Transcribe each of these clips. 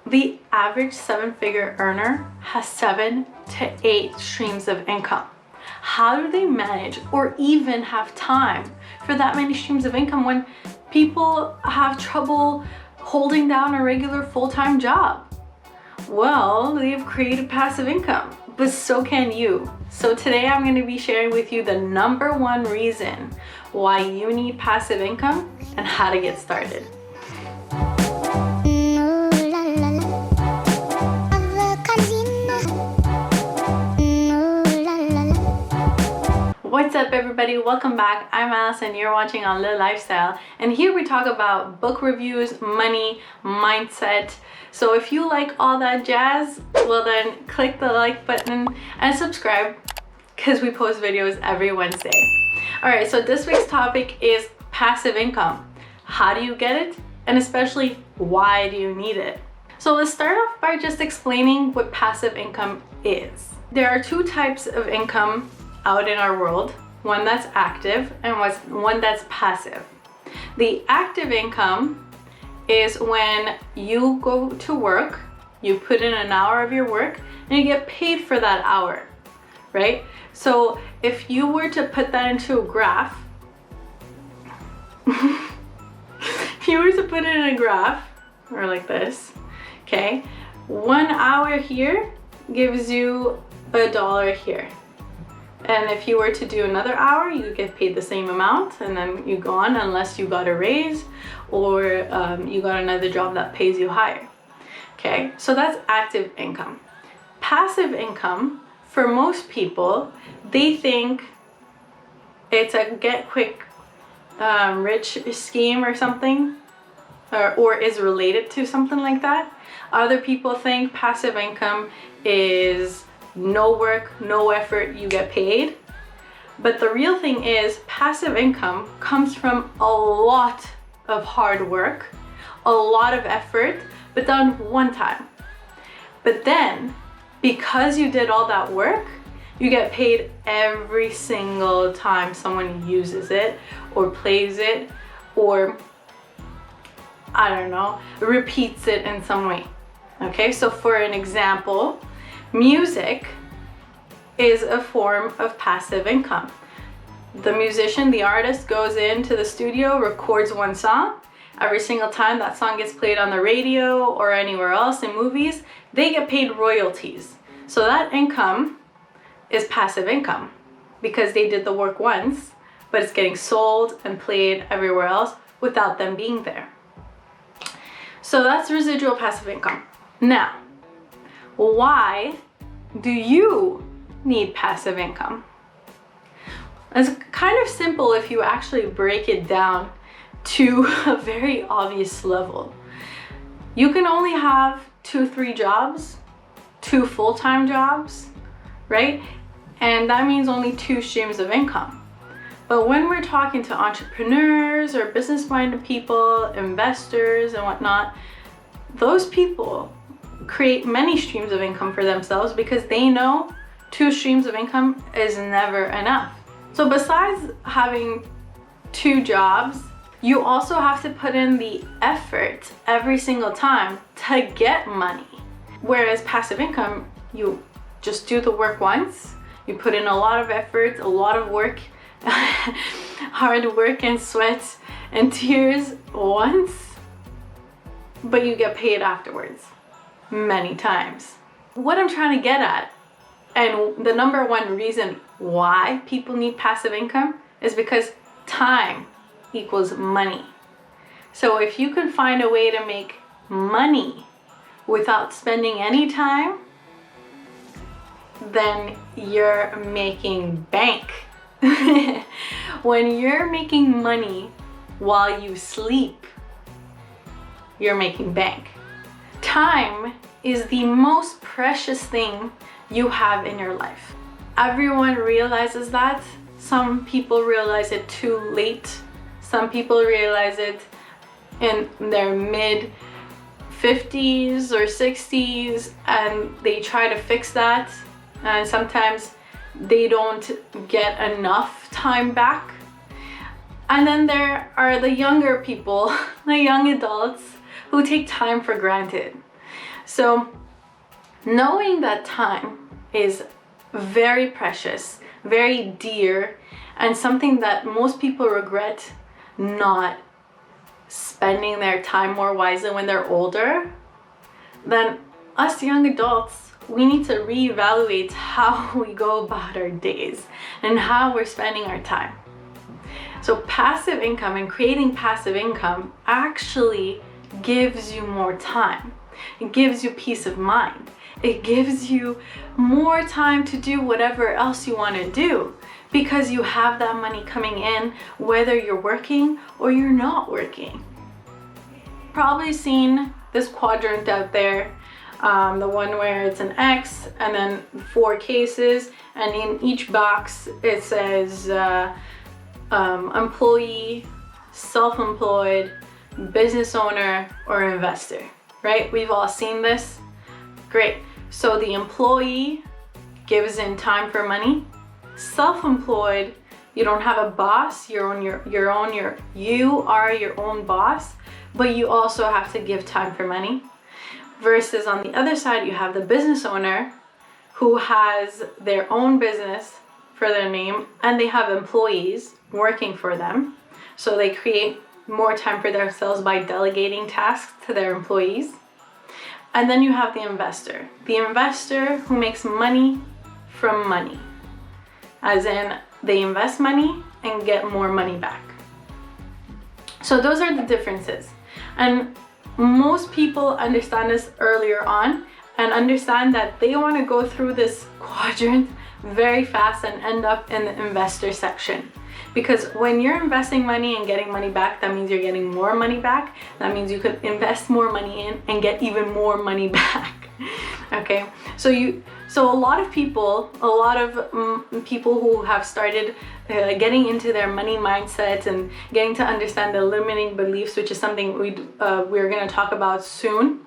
The average seven-figure earner has 7 to 8 streams of income. How do they manage or even have time for that many streams of income when people have trouble holding down a regular full-time job? Well, they've created passive income, but so can you. So today I'm going to be sharing with you the number one reason why you need passive income and how to get started. What's up everybody, welcome back. I'm Alice and you're watching on LeLifestyle, and here we talk about book reviews, money, mindset. So if you like all that jazz, well then click the like button and subscribe because we post videos every Wednesday. Alright, so this week's topic is passive income. How do you get it? And especially, why do you need it? So let's start off by just explaining what passive income is. There are two types of income out in our world, one that's active and one that's passive. The active income is when you go to work, you put in an hour of your work and you get paid for that hour, right? So if you were to put that into a graph, if you were to put it in a graph, or like this, okay, 1 hour here gives you $1 here. And if you were to do another hour, you get paid the same amount, and then you go on unless you got a raise or you got another job that pays you higher. Okay, so that's active income. Passive income, for most people, they think it's a get quick rich scheme or something, or is related to something like that. Other people think passive income is no work, no effort, you get paid. But the real thing is, passive income comes from a lot of hard work, a lot of effort, but done one time. But then, because you did all that work, you get paid every single time someone uses it or plays it or, I don't know, repeats it in some way. Okay, so for an example, music is a form of passive income. The musician, the artist, goes into the studio, records one song. Every single time that song gets played on the radio or anywhere else in movies, they get paid royalties. So that income is passive income because they did the work once, but it's getting sold and played everywhere else without them being there. So that's residual passive income. Now, why do you need passive income? It's kind of simple if you actually break it down to a very obvious level. You can only have 2-3 jobs, 2 full-time jobs, right? And that means only 2 streams of income. But when we're talking to entrepreneurs or business-minded people, investors and whatnot, those people create many streams of income for themselves because they know 2 streams of income is never enough. So besides having 2 jobs, you also have to put in the effort every single time to get money. Whereas passive income, you just do the work once, you put in a lot of effort, a lot of work, hard work and sweat and tears once, but you get paid afterwards many times. What I'm trying to get at, and the number one reason why people need passive income, is because time equals money. So if you can find a way to make money without spending any time, then you're making bank. When you're making money while you sleep, you're making bank. Time is the most precious thing you have in your life. Everyone realizes that. Some people realize it too late. Some people realize it in their mid 50s or 60s and they try to fix that, and sometimes they don't get enough time back. And then there are the younger people, the young adults, who take time for granted. So knowing that time is very precious, very dear, and something that most people regret not spending their time more wisely when they're older, then us young adults, we need to reevaluate how we go about our days and how we're spending our time. So passive income and creating passive income actually gives you more time. It gives you peace of mind. It gives you more time to do whatever else you want to do because you have that money coming in whether you're working or you're not working. Probably seen this quadrant out there, the one where it's an X and then 4 cases, and in each box it says employee, self-employed, business owner, or investor, right? We've all seen this. Great. So the employee gives in time for money. Self-employed, you don't have a boss, you are your own boss, but you also have to give time for money. Versus on the other side, you have the business owner who has their own business for their name and they have employees working for them. So they create more time for themselves by delegating tasks to their employees. And then you have the investor who makes money from money, as in they invest money and get more money back. So those are the differences. And most people understand this earlier on and understand that they want to go through this quadrant very fast and end up in the investor section. Because when you're investing money and getting money back, that means you're getting more money back. That means you could invest more money in and get even more money back. Okay, so a lot of people who have started getting into their money mindset and getting to understand the limiting beliefs, which is something we're going to talk about soon.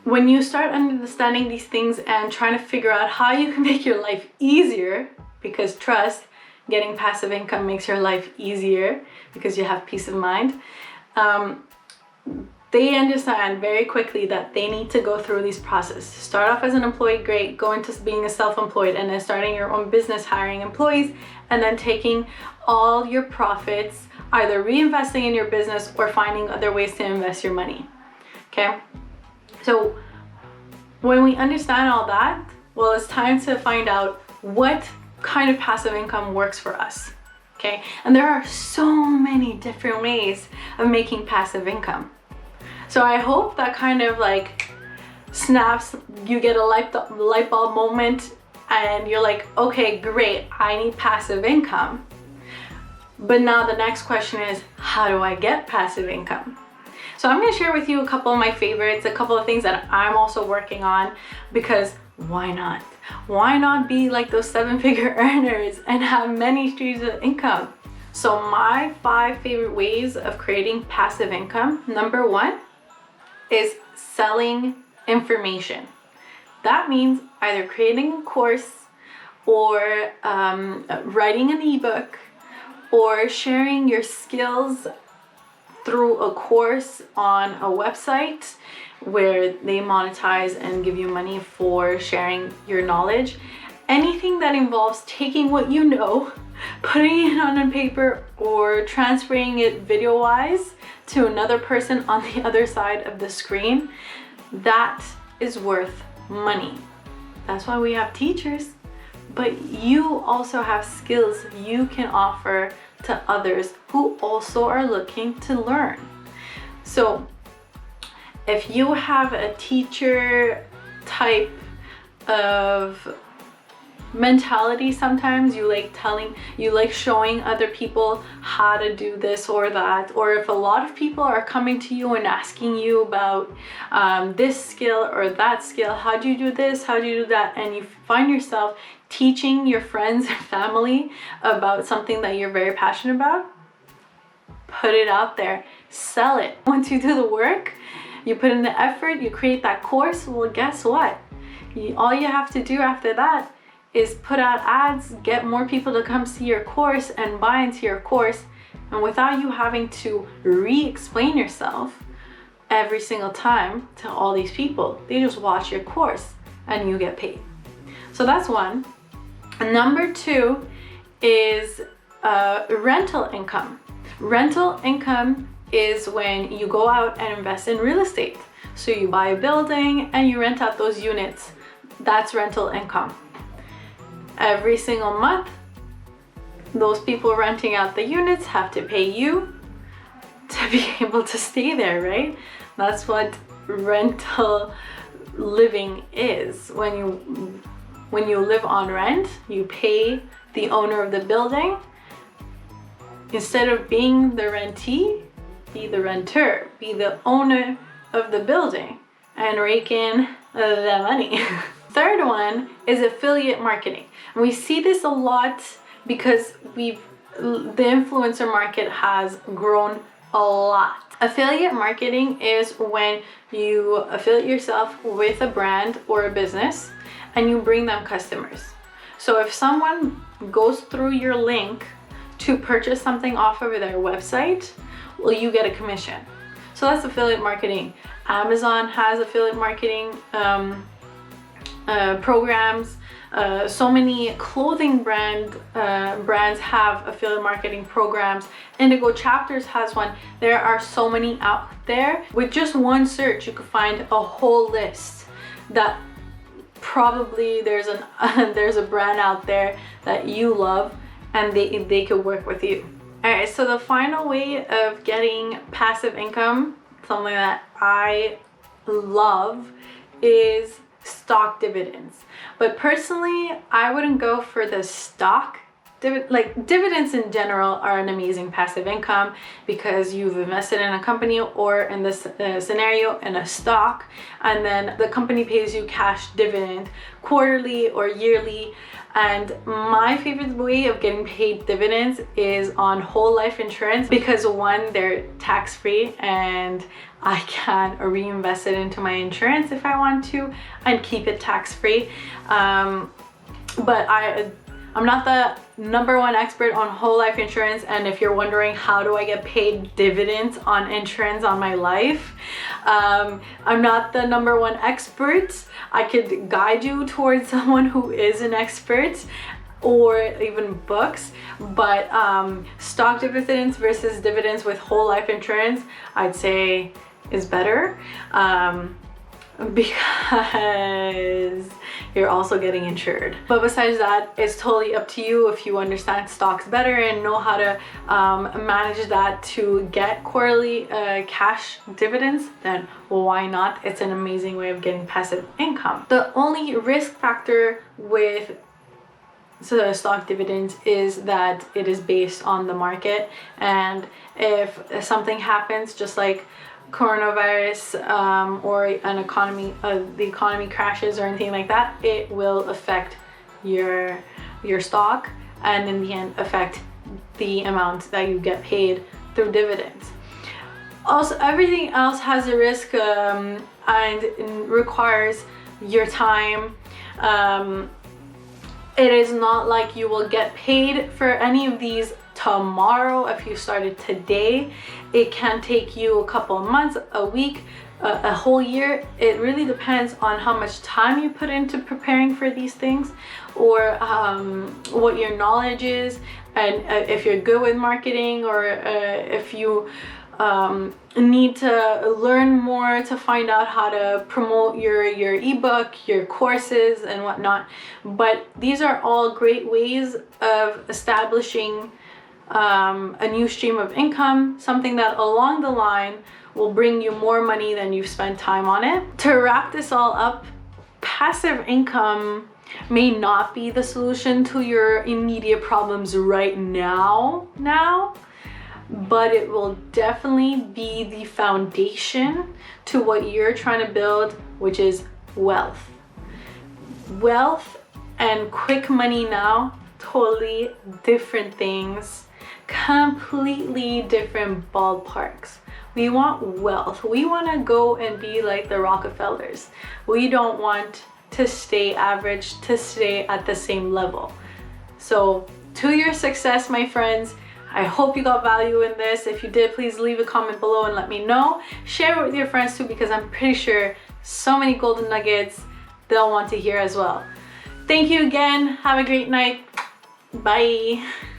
When you start understanding these things and trying to figure out how you can make your life easier, because trust, getting passive income makes your life easier because you have peace of mind. They understand very quickly that they need to go through these processes. Start off as an employee, great, go into being a self-employed, and then starting your own business, hiring employees, and then taking all your profits, either reinvesting in your business or finding other ways to invest your money. Okay? So when we understand all that, well, it's time to find out what kind of passive income works for us. Okay? And there are so many different ways of making passive income. So I hope that kind of like snaps, you get a light bulb moment and you're like, okay, great, I need passive income. But now the next question is, how do I get passive income? So I'm going to share with you a couple of my favorites, a couple of things that I'm also working on, because why not? Why not be like those 7-figure earners and have many streams of income? So my 5 favorite ways of creating passive income. Number 1 is selling information. That means either creating a course or writing an ebook or sharing your skills through a course on a website where they monetize and give you money for sharing your knowledge. Anything that involves taking what you know, putting it on a paper or transferring it video-wise to another person on the other side of the screen, that is worth money. That's why we have teachers. But you also have skills you can offer to others who also are looking to learn. So if you have a teacher type of mentality, sometimes you like showing other people how to do this or that, or if a lot of people are coming to you and asking you about this skill or that skill, how do you do this, how do you do that, and you find yourself teaching your friends and family about something that you're very passionate about, put it out there, sell it. Once you do the work, you put in the effort, you create that course, well, guess what? All you have to do after that is put out ads, get more people to come see your course and buy into your course, and without you having to re-explain yourself, every single time to all these people. They just watch your course and you get paid. So that's one. And number two is rental income. Rental income is when you go out and invest in real estate. So you buy a building and you rent out those units. That's rental income. Every single month, those people renting out the units have to pay you to be able to stay there, right? That's what rental living is. When you live on rent, you pay the owner of the building. Instead of being the rentee, be the renter, be the owner of the building and rake in the money. Third one is affiliate marketing. And we see this a lot because the influencer market has grown a lot. Affiliate marketing is when you affiliate yourself with a brand or a business and you bring them customers. So if someone goes through your link to purchase something off of their website, well, you get a commission. So that's affiliate marketing. Amazon has affiliate marketing programs. So many clothing brands have affiliate marketing programs. Indigo Chapters has one. There are so many out there. With just one search, you could find a whole list that probably there's a brand out there that you love and they could work with you. All right, so the final way of getting passive income, something that I love, is stock dividends. But personally, I wouldn't go for the stock dividends in general are an amazing passive income because you've invested in a company, or in this scenario in a stock, and then the company pays you cash dividend quarterly or yearly. And my favorite way of getting paid dividends is on whole life insurance, because one, they're tax-free and I can reinvest it into my insurance if I want to and keep it tax-free. But I'm not the number one expert on whole life insurance, and if you're wondering how do I get paid dividends on insurance on my life, I'm not the number one expert. I could guide you towards someone who is an expert, or even books, but stock dividends versus dividends with whole life insurance, I'd say is better, because you're also getting insured. But besides that, it's totally up to you. If you understand stocks better and know how to manage that to get quarterly cash dividends, then why not? It's an amazing way of getting passive income. The only risk factor with stock dividends is that it is based on the market, and if something happens, just like coronavirus or the economy crashes or anything like that, it will affect your stock, and in the end affect the amount that you get paid through dividends. Also, everything else has a risk and requires your time. It is not like you will get paid for any of these tomorrow. If you started today, it can take you a couple of months, a week, a whole year. It really depends on how much time you put into preparing for these things, or what your knowledge is, and if you're good with marketing, or if you need to learn more to find out how to promote your ebook, your courses and whatnot. But these are all great ways of establishing a new stream of income, something that along the line will bring you more money than you've spent time on it. To wrap this all up, passive income may not be the solution to your immediate problems right now, but it will definitely be the foundation to what you're trying to build, which is wealth. Wealth and quick money now, totally different things, completely different ballparks. We want wealth. We want to go and be like the Rockefellers. We don't want to stay average, to stay at the same level. So to your success, my friends, I hope you got value in this. If you did, please leave a comment below and let me know. Share it with your friends too, because I'm pretty sure so many golden nuggets they'll want to hear as well. Thank you again. Have a great night. Bye.